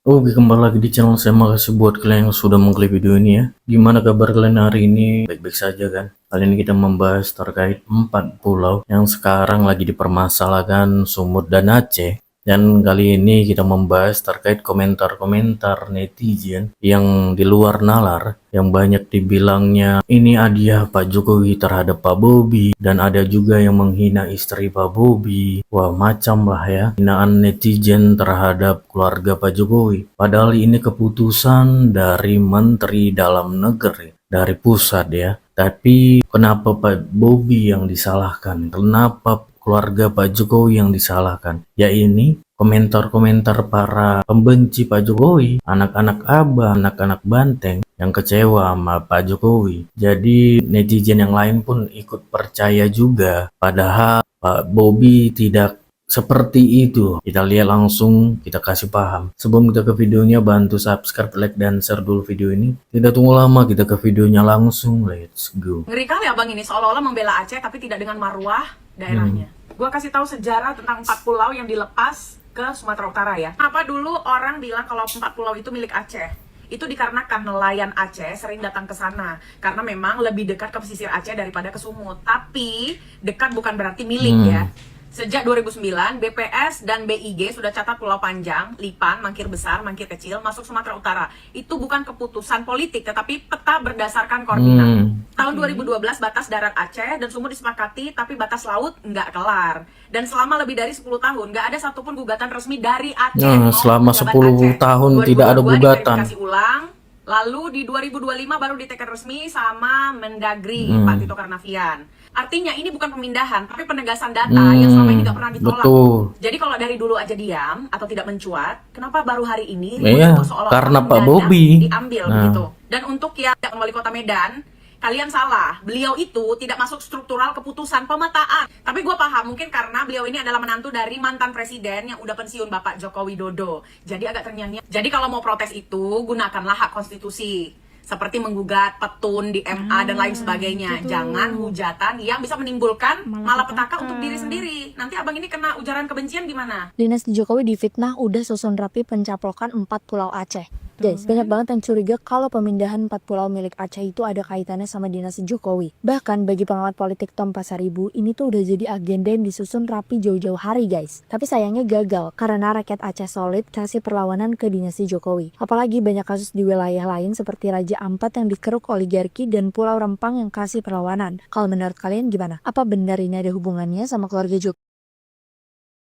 Oke, kembali lagi di channel saya. Makasih buat kalian yang sudah mengklik video ini ya. Gimana kabar kalian hari ini? Baik-baik saja kan? Kali ini kita membahas terkait 4 pulau yang sekarang lagi dipermasalahkan Sumut dan Aceh. Dan kali ini kita membahas terkait komentar-komentar netizen yang di luar nalar, yang banyak dibilangnya ini hadiah Pak Jokowi terhadap Pak Bobi, dan ada juga yang menghina istri Pak Bobi. Wah, macam lah ya, hinaan netizen terhadap keluarga Pak Jokowi. Padahal ini keputusan dari Menteri Dalam Negeri, dari pusat ya. Tapi kenapa Pak Bobi yang disalahkan? Kenapa keluarga Pak Jokowi yang disalahkan? Ya ini komentar-komentar para pembenci Pak Jokowi, anak-anak abang, anak-anak banteng yang kecewa sama Pak Jokowi. Jadi netizen yang lain pun ikut percaya juga. Padahal Pak Bobi tidak seperti itu. Kita lihat langsung, kita kasih paham. Sebelum kita ke videonya, bantu subscribe, like, dan share dulu video ini. Tidak tunggu lama, kita ke videonya langsung. Let's go. Ngeri kali abang ini seolah-olah membela Aceh tapi tidak dengan marwah daerahnya. Gua kasih tahu sejarah tentang 4 pulau yang dilepas ke Sumatera Utara ya. Kenapa dulu orang bilang kalau 4 pulau itu milik Aceh? Itu dikarenakan nelayan Aceh sering datang ke sana karena memang lebih dekat ke pesisir Aceh daripada ke Sumut. Tapi dekat bukan berarti milik ya. Sejak 2009, BPS dan BIG sudah catat Pulau Panjang, Lipan, Mangkir Besar, Mangkir Kecil masuk Sumatera Utara. Itu bukan keputusan politik, tetapi peta berdasarkan koordinat. Tahun 2012 batas darat Aceh dan Sumut disepakati, tapi batas laut nggak kelar. Dan selama lebih dari 10 tahun, nggak ada satupun gugatan resmi dari Aceh. Nah, selama 10 tahun tidak ada gugatan. Dikasih ulang. Lalu di 2025 baru ditekan resmi sama Mendagri Pak Tito Karnavian. Artinya ini bukan pemindahan, tapi penegasan data yang selama ini nggak pernah ditolak. Betul. Jadi kalau dari dulu aja diam atau tidak mencuat, kenapa baru hari ini Iya, seolah-olah karena Pak mendadak Bobi diambil begitu. Dan untuk yang wali kota Medan, kalian salah. Beliau itu tidak masuk struktural keputusan pemetaan. Tapi gue paham, mungkin karena beliau ini adalah menantu dari mantan presiden yang udah pensiun Bapak Joko Widodo. Jadi agak ternyanyi. Jadi kalau mau protes itu, gunakanlah hak konstitusi. Seperti menggugat petun di MA dan lain sebagainya. Gitu. Jangan hujatan yang bisa menimbulkan malapetaka untuk diri sendiri. Nanti abang ini kena ujaran kebencian gimana? Dinasti Jokowi difitnah udah susun rapi pencaplokan 4 pulau Aceh. Guys, banyak banget yang curiga kalau pemindahan 4 pulau milik Aceh itu ada kaitannya sama dinasti Jokowi. Bahkan bagi pengamat politik Tom Pasaribu, ini tuh udah jadi agenda yang disusun rapi jauh-jauh hari guys. Tapi sayangnya gagal karena rakyat Aceh solid kasih perlawanan ke dinasti Jokowi. Apalagi banyak kasus di wilayah lain seperti Raja Ampat yang dikeruk oligarki dan Pulau Rempang yang kasih perlawanan. Kalau menurut kalian gimana? Apa benar ini ada hubungannya sama keluarga Jokowi?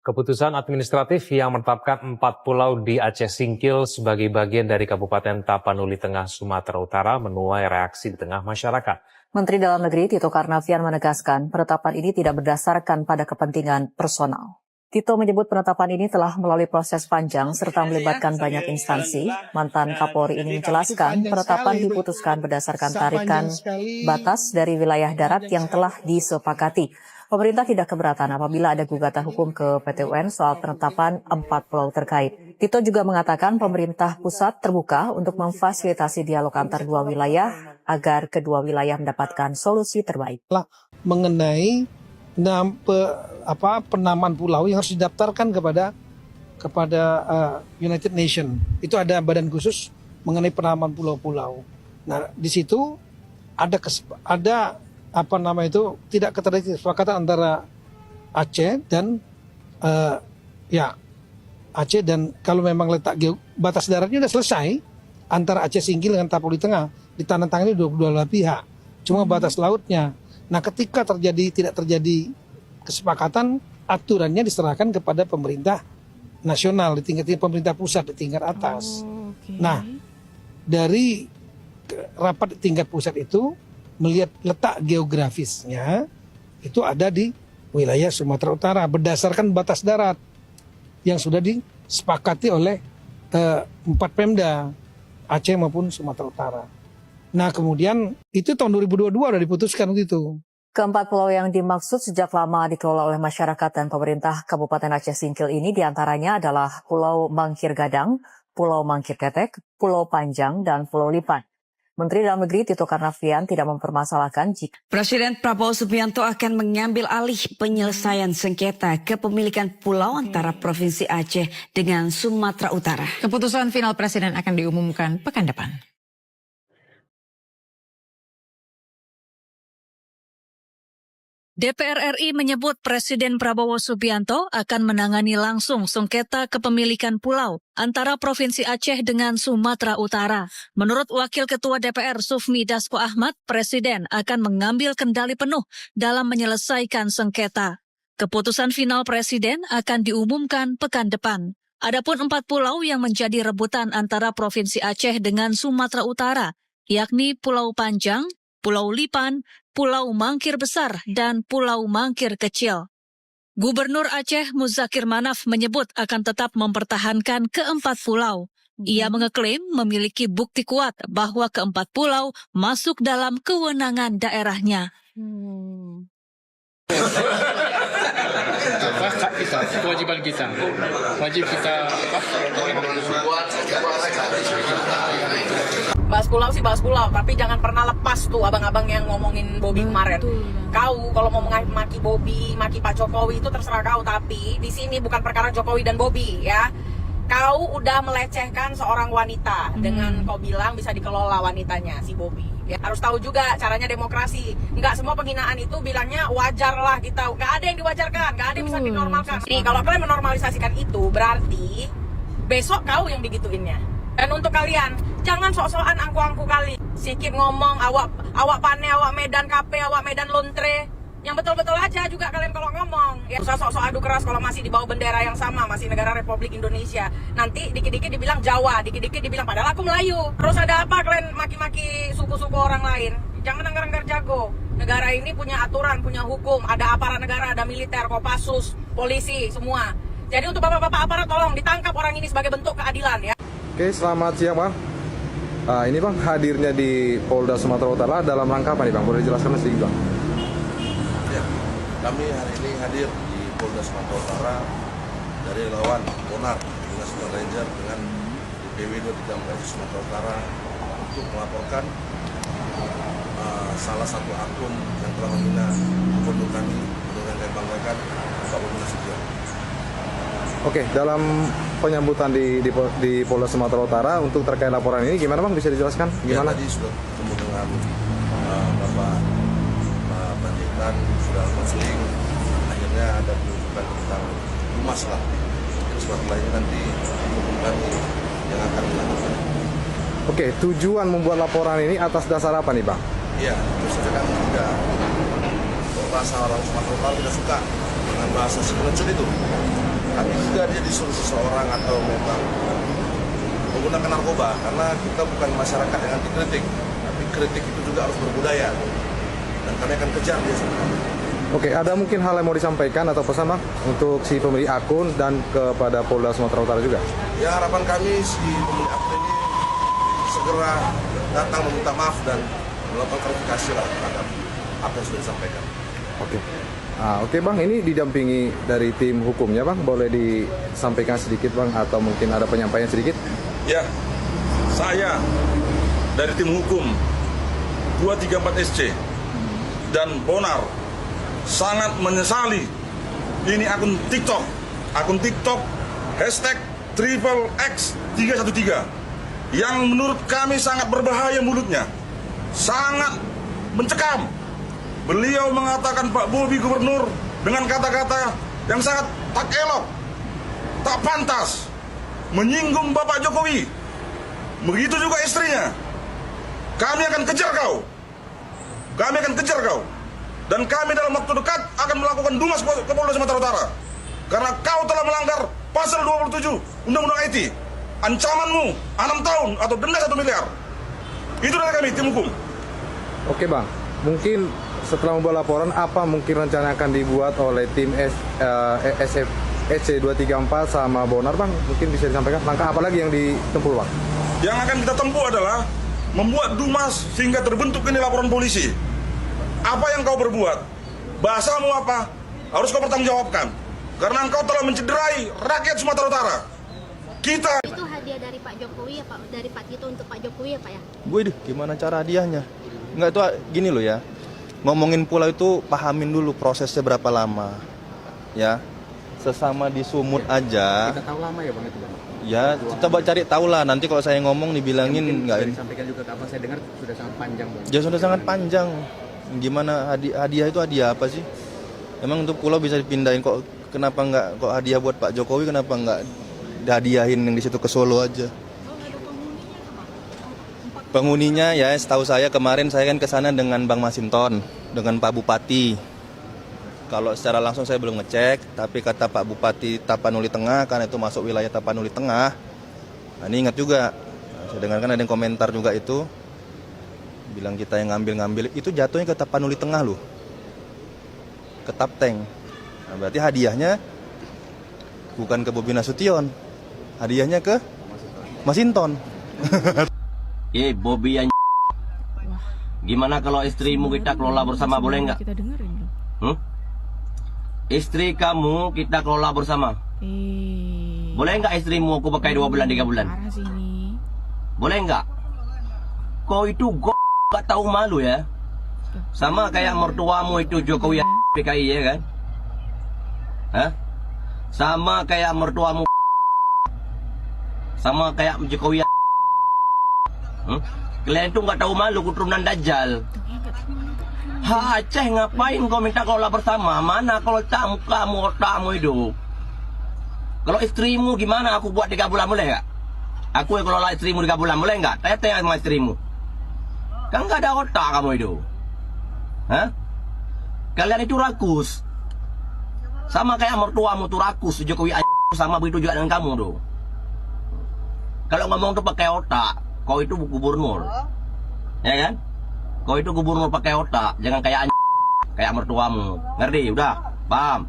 Keputusan administratif yang menetapkan 4 pulau di Aceh Singkil sebagai bagian dari Kabupaten Tapanuli Tengah, Sumatera Utara menuai reaksi di tengah masyarakat. Menteri Dalam Negeri Tito Karnavian menegaskan penetapan ini tidak berdasarkan pada kepentingan personal. Tito menyebut penetapan ini telah melalui proses panjang serta melibatkan banyak instansi. Mantan Kapolri ini menjelaskan penetapan diputuskan berdasarkan tarikan batas dari wilayah darat yang telah disepakati. Pemerintah tidak keberatan apabila ada gugatan hukum ke PT UN soal penetapan 4 pulau terkait. Tito juga mengatakan pemerintah pusat terbuka untuk memfasilitasi dialog antar dua wilayah agar kedua wilayah mendapatkan solusi terbaik. Mengenai penamaan pulau yang harus didaftarkan kepada United Nations. Itu ada badan khusus mengenai penamaan pulau-pulau. Nah, di situ ada tidak keterjadi kesepakatan antara Aceh dan Aceh dan kalau memang letak batas daratnya sudah selesai antara Aceh Singkil dengan Tapanuli Tengah ditandatangani dua pihak. Cuma batas lautnya. Nah, ketika tidak terjadi kesepakatan, aturannya diserahkan kepada pemerintah nasional di tingkat pemerintah pusat di tingkat atas. Nah, dari rapat di tingkat pusat itu melihat letak geografisnya itu ada di wilayah Sumatera Utara berdasarkan batas darat yang sudah disepakati oleh 4 Pemda Aceh maupun Sumatera Utara. Nah, kemudian itu tahun 2022 sudah diputuskan gitu. Keempat pulau yang dimaksud sejak lama dikelola oleh masyarakat dan pemerintah Kabupaten Aceh Singkil ini diantaranya adalah Pulau Mangkir Gadang, Pulau Mangkir Ketek, Pulau Panjang, dan Pulau Lipan. Menteri Dalam Negeri Tito Karnavian tidak mempermasalahkan jika Presiden Prabowo Subianto akan mengambil alih penyelesaian sengketa kepemilikan pulau antara Provinsi Aceh dengan Sumatera Utara. Keputusan final Presiden akan diumumkan pekan depan. DPR RI menyebut Presiden Prabowo Subianto akan menangani langsung sengketa kepemilikan pulau antara Provinsi Aceh dengan Sumatera Utara. Menurut Wakil Ketua DPR Sufmi Dasko Ahmad, Presiden akan mengambil kendali penuh dalam menyelesaikan sengketa. Keputusan final Presiden akan diumumkan pekan depan. Adapun 4 pulau yang menjadi rebutan antara Provinsi Aceh dengan Sumatera Utara, yakni Pulau Panjang, Pulau Lipan, Pulau Mangkir Besar, dan Pulau Mangkir Kecil. Gubernur Aceh Muzakir Manaf menyebut akan tetap mempertahankan keempat pulau. Ia mengeklaim memiliki bukti kuat bahwa keempat pulau masuk dalam kewenangan daerahnya. Hak kita, kewajiban kita, wajib kita Bahas pulau sih bahas pulau, tapi jangan pernah lepas tuh abang-abang yang ngomongin Bobby kemarin. Kau kalau mau maki Bobby, maki Pak Jokowi itu terserah kau, tapi di sini bukan perkara Jokowi dan Bobby ya. Kau udah melecehkan seorang wanita dengan kau bilang bisa dikelola wanitanya si Bobby. Ya, harus tahu juga caranya demokrasi. Nggak semua penghinaan itu bilangnya wajar lah kita. Nggak ada yang diwajarkan, nggak ada yang bisa dinormalkan. Nih kalau kalian menormalisasikan itu berarti besok kau yang digituinnya. Dan untuk kalian, jangan sok-sokan angku-angku kali. Sikit ngomong, awak pane, awak Medan KP, awak Medan Lontre. Yang betul-betul aja juga kalian kalau ngomong. Ya, usah sok-sok adu keras kalau masih di bawah bendera yang sama, masih negara Republik Indonesia. Nanti dikit-dikit dibilang Jawa, dikit-dikit dibilang padahal aku Melayu. Terus ada apa kalian maki-maki suku-suku orang lain? Jangan anggar-anggar jago. Negara ini punya aturan, punya hukum, ada aparat negara, ada militer, Kopassus, polisi, semua. Jadi untuk bapak-bapak aparat tolong ditangkap orang ini sebagai bentuk keadilan ya. Oke, selamat siang Bang. Ini Bang hadirnya di Polda Sumatera Utara dalam rangka apa nih Bang? Boleh dijelaskan sedikit Bang? Ya, kami hari ini hadir di Polda Sumatera Utara dari relawan Bonar, Dinas Ranger dengan DPW 234 Sumatera Utara untuk melaporkan salah satu akun yang telah menghina gubernur kami, yang kami banggakan, Pak Bobi Nasution. Oke, dalam penyambutan di Polda Sumatera Utara untuk terkait laporan ini gimana Bang, bisa dijelaskan gimana? Ya, tadi sudah ketemu dengan Bapak Panjaitan, sudah konseling, akhirnya ada penunjukan tentang humas lah. Sesuatu lainnya nanti kami yang akan dilakukan. Oke, tujuan membuat laporan ini atas dasar apa nih Bang? Iya, terus saja kan tidak bahasa orang Sumatera Utara tidak suka dengan bahasa si pengecut itu. Tapi juga dia disuruh seseorang atau memang menggunakan narkoba, karena kita bukan masyarakat yang anti kritik, tapi kritik itu juga harus berbudaya, dan kami akan kejar dia sebenarnya. Oke, ada mungkin hal yang mau disampaikan atau pesan Bang untuk si pemilik akun dan kepada Polda Sumatera Utara juga? Ya, harapan kami si pemilik akun ini segera datang meminta maaf dan melakukan klarifikasi lah terhadap apa yang sudah disampaikan. Oke. Oke Bang, ini didampingi dari tim hukumnya Bang, boleh disampaikan sedikit Bang atau mungkin ada penyampaian sedikit? Ya, saya dari tim hukum 234 SC dan Bonar sangat menyesali ini akun TikTok hashtag XXX313 yang menurut kami sangat berbahaya mulutnya, sangat mencekam. Beliau mengatakan Pak Bobi Gubernur dengan kata-kata yang sangat tak elok, tak pantas, menyinggung Bapak Jokowi. Begitu juga istrinya. Kami akan kejar kau. Dan kami dalam waktu dekat akan melakukan dumas ke Polda Sumatera Utara. Karena kau telah melanggar pasal 27 Undang-Undang IT. Ancamanmu 6 tahun atau denda 1 miliar. Itu dari kami, tim hukum. Oke Bang, mungkin setelah membuat laporan, apa mungkin rencana akan dibuat oleh tim SC234 sama Bonar Bang? Mungkin bisa disampaikan langkah apa lagi yang ditempuh Bang? Yang akan kita tempuh adalah membuat dumas sehingga terbentuk ini laporan polisi. Apa yang kau berbuat? Bahasamu apa? Harus kau pertanggungjawabkan. Karena engkau telah mencederai rakyat Sumatera Utara. Kita Itu hadiah dari Pak Jokowi ya Pak, dari Pak Tito untuk Pak Jokowi ya Pak ya? Wih, gimana cara hadiahnya? Enggak, itu gini loh ya. Ngomongin pulau itu pahamin dulu prosesnya berapa lama. Ya. Sesama di Sumut aja. Kita tahu lama ya Bang itu Bang? Ya, coba cari tahu lah. Nanti kalau saya ngomong dibilangin enggak ini. Disampaikan juga ke Abang, saya dengar sudah sangat panjang Bang. Ya sudah sangat panjang. Gimana hadiah itu hadiah apa sih? Emang untuk pulau bisa dipindahin kok, kenapa enggak kok hadiah buat Pak Jokowi, kenapa enggak dihadiahin yang di situ ke Solo aja? Penghuninya ya setahu saya kemarin saya kan ke sana dengan Bang Masinton, dengan Pak Bupati. Kalau secara langsung saya belum ngecek, tapi kata Pak Bupati Tapanuli Tengah, karena itu masuk wilayah Tapanuli Tengah. Nah, ini ingat juga, saya dengarkan ada yang komentar juga itu, bilang kita yang ngambil-ngambil, itu jatuhnya ke Tapanuli Tengah loh, ke Tapteng. Nah, berarti hadiahnya bukan ke Bobi Nasution, hadiahnya ke Masinton. Bobi yang gimana kalau istrimu kita kelola bersama, boleh nggak? Kita dengerin dong. Istri kamu kita kelola bersama. Boleh nggak istrimu aku pakai 2 bulan 3 bulan? Parah sih ini. Boleh nggak? Kau itu gak tahu malu ya? Sama kayak mertuamu itu Jokowi PKI ya kan? Hah? Sama kayak mertuamu, sama kayak Jokowi. Kalian tuh nggak tahu malu, keturunan Dajjal. Aceh ngapain kau minta kelola bersama? Mana kalau kamu otakmu itu? Kalau istrimu gimana? Aku buat 3 bulan boleh nggak? Aku yang kelola istrimu 3 bulan boleh nggak? Tanya sama istrimu. Kan nggak ada otak kamu itu. Hah? Kalian itu rakus. Sama kayak mertuamu tuh rakus. Jokowi sama begitu juga dengan kamu tuh. Kalau ngomong tuh pakai otak. Kau itu gubernur, ya kan? Kau itu gubernur pakai otak, jangan kayak kayak mertuamu. Ngerti? Udah, paham?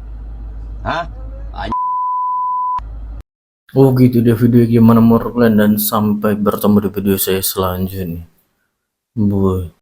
Hah? Oh gitu deh video gimana menurut kalian, dan sampai bertemu di video saya selanjutnya. Boy.